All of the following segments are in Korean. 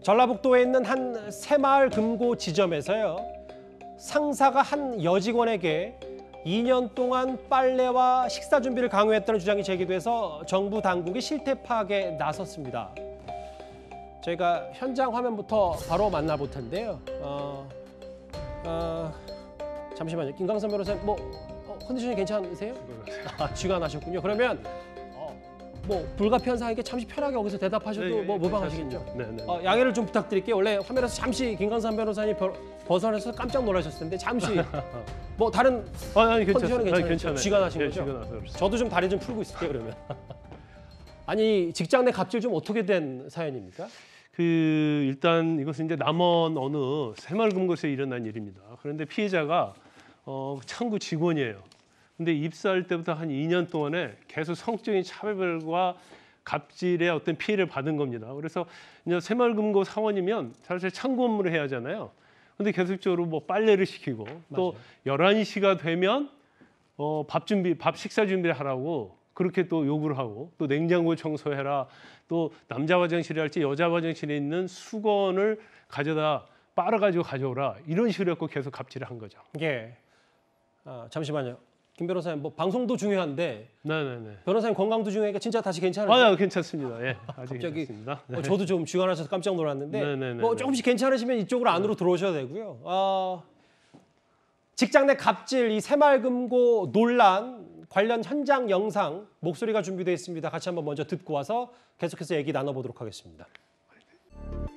전라북도에 있는 한 새마을 금고 지점에서요. 상사가 한 여직원에게 2년 동안 빨래와 식사 준비를 강요했다는 주장이 제기돼서 정부 당국이 실태 파악에 나섰습니다. 저희가 현장 화면부터 바로 만나볼 텐데요. 잠시만요. 김강선 변호사님, 컨디션이 괜찮으세요? 쥐가 나셨군요. 그러면 불가피한 상황이니까 잠시 편하게 여기서 대답하셔도 무방하시겠죠? 네. 양해를 좀 부탁드릴게요. 원래 화면에서 잠시 김강선 변호사님 벗어나서 깜짝 놀라셨을 텐데 잠시 다른 컨디션은 괜찮아요? 쥐가 나신 거죠? 쥐가 나서 그렇습니다. 저도 좀 다리 좀 풀고 있을게요, 그러면. 아니, 직장 내 갑질 좀 어떻게 된 사연입니까? 일단 이것은 이제 남원 어느 새마을금고에서 일어난 일입니다. 그런데 피해자가 창구 직원이에요. 근데 입사할 때부터 한 2년 동안에 계속 성적인 차별과 갑질의 어떤 피해를 받은 겁니다. 그래서 이제 새마을금고 사원이면 사실 창구 업무를 해야 하잖아요. 근데 계속적으로 빨래를 시키고 또 11시가 되면 밥 식사 준비를 하라고 그렇게 또 요구를 하고 또 냉장고 청소해라. 또 남자 화장실에 할지 여자 화장실에 있는 수건을 빨아가지고 가져오라. 이런 식으로 해서 계속 갑질을 한 거죠. 예. 잠시만요. 김 변호사님, 방송도 중요한데 네네네. 변호사님 건강도 중요하니까 진짜 다시 괜찮으세요? 괜찮습니다. 예, 아직 갑자기 괜찮습니다. 저도 좀 쥐가 나셔서 깜짝 놀랐는데 네네네. 조금씩 괜찮으시면 이쪽으로 안으로 들어오셔야 되고요. 직장 내 갑질, 이 새마을금고 논란 관련 현장 영상 목소리가 준비되어 있습니다. 같이 한번 먼저 듣고 와서 계속해서 얘기 나눠보도록 하겠습니다. 알겠어.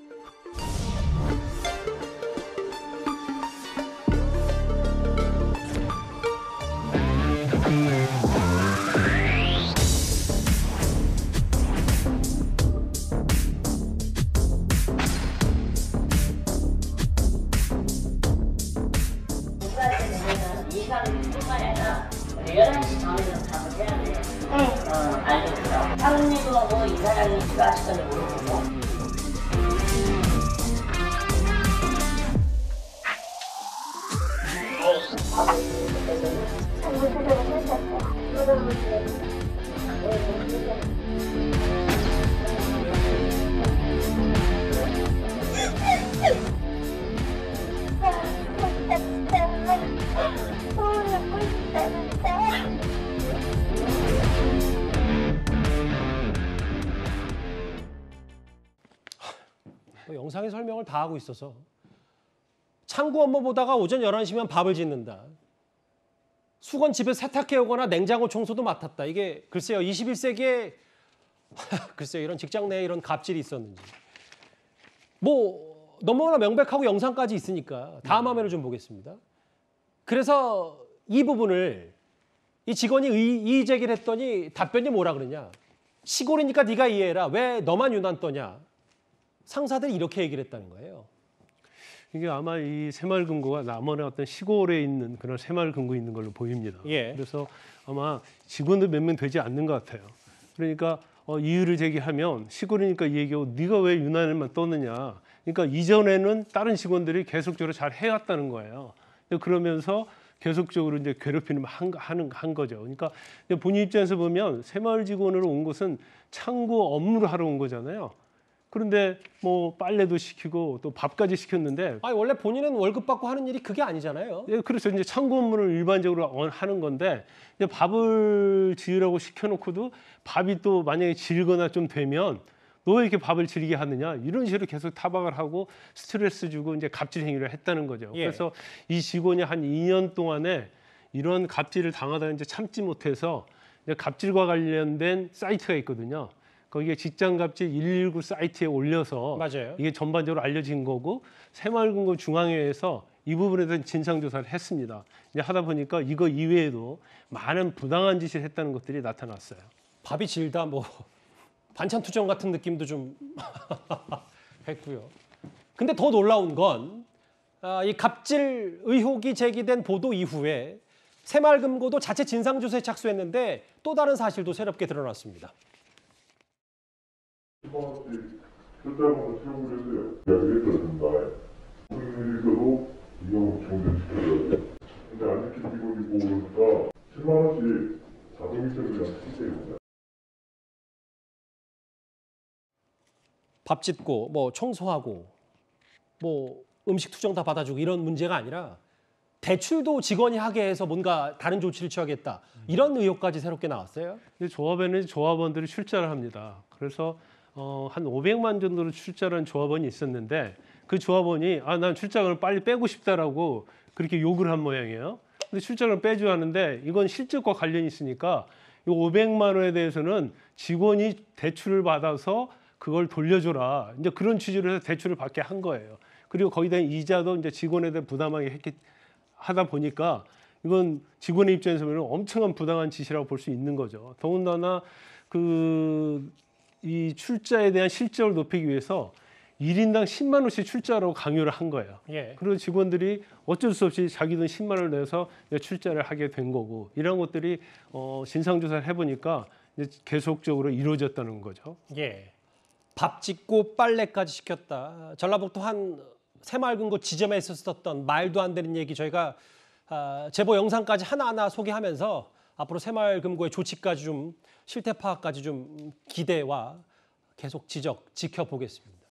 사모님하고 이 사장님 싫어하실 건지 모르겠고. 영상의 설명을 다 하고 있어서 창구 업무 보다가 오전 11시면 밥을 짓는다. 수건 집에 세탁해오거나 냉장고 청소도 맡았다. 이게 글쎄요, 21세기에 글쎄요, 이런 직장 내에 이런 갑질이 있었는지. 너무나 명백하고 영상까지 있으니까 다음 화면을 좀 보겠습니다. 그래서 이 부분을 이 직원이 이의 제기를 했더니 답변이 뭐라 그러냐. 시골이니까 네가 이해해라. 왜 너만 유난 떠냐. 상사들이 이렇게 얘기를 했다는 거예요. 이게 아마 이 새마을금고가 남원의 어떤 시골에 있는 그런 새마을금고에 있는 걸로 보입니다. 예. 그래서 아마 직원도 몇 명 되지 않는 것 같아요. 그러니까 이유를 제기하면 시골이니까 이 얘기하고 네가 왜 유난을만 떠느냐. 그러니까 이전에는 다른 직원들이 계속적으로 잘 해왔다는 거예요. 그러면서 계속적으로 이제 괴롭히는 한 거죠. 그러니까 본인 입장에서 보면 새마을 직원으로 온 것은 창구 업무를 하러 온 거잖아요. 그런데 빨래도 시키고 또 밥까지 시켰는데 원래 본인은 월급 받고 하는 일이 그게 아니잖아요. 예, 그렇죠. 이제 창구 업무를 일반적으로 하는 건데 이제 밥을 지으라고 시켜놓고도 밥이 또 만약에 질거나 좀 되면 너 왜 이렇게 밥을 질게 하느냐 이런 식으로 계속 타박을 하고 스트레스 주고 이제 갑질 행위를 했다는 거죠. 예. 그래서 이 직원이 한 2년 동안에 이런 갑질을 당하다가 이제 참지 못해서 이제 갑질과 관련된 사이트가 있거든요. 거기에 직장갑질 119 사이트에 올려서 맞아요. 이게 전반적으로 알려진 거고 새마을금고 중앙회에서 이 부분에 대한 진상조사를 했습니다. 이제 하다 보니까 이거 이외에도 많은 부당한 짓을 했다는 것들이 나타났어요. 밥이 질다 반찬 투정 같은 느낌도 좀 했고요. 근데 더 놀라운 건 이 갑질 의혹이 제기된 보도 이후에 새마을금고도 자체 진상조사에 착수했는데 또 다른 사실도 새롭게 드러났습니다. 결단을 채우고 해서 이야기를 들었습니다. 무슨 일이 있어도 이거 정전시켜줘야 돼. 근데 안 지키고 있고 그러니까 10만 원씩 자동이체를 그냥 쓰세요. 밥 짓고 뭐 청소하고 뭐 음식 투정 다 받아주고 이런 문제가 아니라 대출도 직원이 하게 해서 뭔가 다른 조치를 취하겠다 이런 의혹까지 새롭게 나왔어요. 근데 조합에는 조합원들이 출자를 합니다. 그래서 한 500만 정도로 출자한 조합원이 있었는데 그 조합원이 난 출자금을 빨리 빼고 싶다라고 그렇게 욕을 한 모양이에요. 근데 출자금을 빼줘 하는데 이건 실적과 관련이 있으니까 이 500만 원에 대해서는 직원이 대출을 받아서 그걸 돌려줘라. 이제 그런 취지로 해서 대출을 받게 한 거예요. 그리고 거기다 이자도 이제 직원에 대해 부담하게 하다 보니까 이건 직원의 입장에서 보면 엄청난 부당한 짓이라고 볼 수 있는 거죠. 더군다나 이 출자에 대한 실적을 높이기 위해서 1인당 10만 원씩 출자라고 강요를 한 거예요. 예. 그리고 직원들이 어쩔 수 없이 자기 돈 10만 원을 내서 출자를 하게 된 거고 이런 것들이 진상조사를 해보니까 이제 계속적으로 이루어졌다는 거죠. 예. 밥 짓고 빨래까지 시켰다. 전라북도 한 새마을금고 지점에 있었던 말도 안 되는 얘기 저희가 제보 영상까지 하나하나 소개하면서 앞으로 새마을금고의 조치까지 좀 실태 파악까지 좀 기대와 계속 지켜보겠습니다.